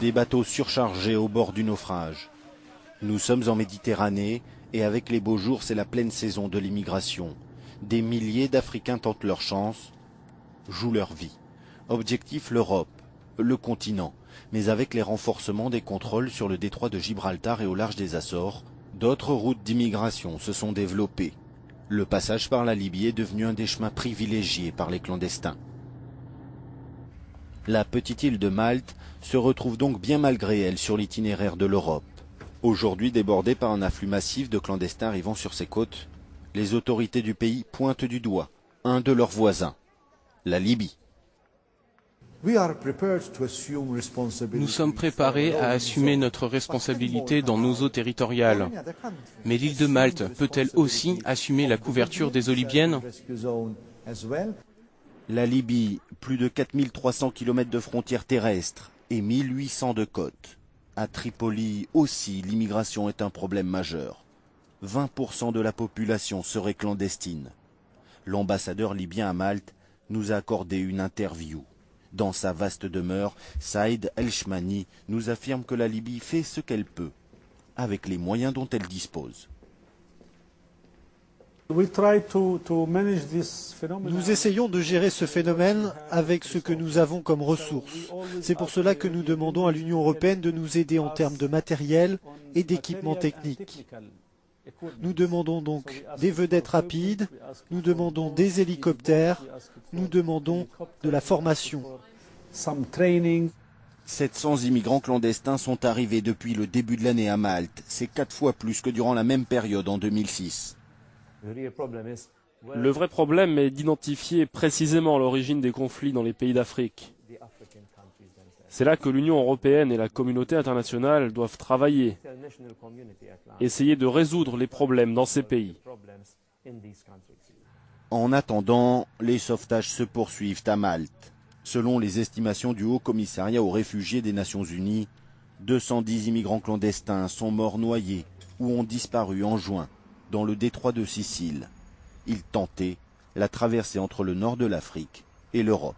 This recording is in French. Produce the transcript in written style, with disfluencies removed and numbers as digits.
Des bateaux surchargés au bord du naufrage. Nous sommes en Méditerranée et avec les beaux jours, c'est la pleine saison de l'immigration. Des milliers d'Africains tentent leur chance, jouent leur vie. Objectif l'Europe, le continent. Mais avec les renforcements des contrôles sur le détroit de Gibraltar et au large des Açores, d'autres routes d'immigration se sont développées. Le passage par la Libye est devenu un des chemins privilégiés par les clandestins. La petite île de Malte se retrouve donc bien malgré elle sur l'itinéraire de l'Europe. Aujourd'hui débordée par un afflux massif de clandestins arrivant sur ses côtes, les autorités du pays pointent du doigt un de leurs voisins, la Libye. Nous sommes préparés à assumer notre responsabilité dans nos eaux territoriales. Mais l'île de Malte peut-elle aussi assumer la couverture des eaux libyennes ? La Libye, plus de 4300 km de frontières terrestres et 1800 de côtes. À Tripoli aussi, l'immigration est un problème majeur. 20% de la population serait clandestine. L'ambassadeur libyen à Malte nous a accordé une interview. Dans sa vaste demeure, Saïd El-Shmani nous affirme que la Libye fait ce qu'elle peut, avec les moyens dont elle dispose. Nous essayons de gérer ce phénomène avec ce que nous avons comme ressources. C'est pour cela que nous demandons à l'Union européenne de nous aider en termes de matériel et d'équipement technique. Nous demandons donc des vedettes rapides, nous demandons des hélicoptères, nous demandons de la formation. 700 immigrants clandestins sont arrivés depuis le début de l'année à Malte. C'est 4 fois plus que durant la même période en 2006. Le vrai problème est d'identifier précisément l'origine des conflits dans les pays d'Afrique. C'est là que l'Union européenne et la communauté internationale doivent travailler, essayer de résoudre les problèmes dans ces pays. En attendant, les sauvetages se poursuivent à Malte. Selon les estimations du Haut Commissariat aux réfugiés des Nations Unies, 210 immigrants clandestins sont morts noyés ou ont disparu en juin dans le détroit de Sicile. Ils tentaient la traversée entre le nord de l'Afrique et l'Europe.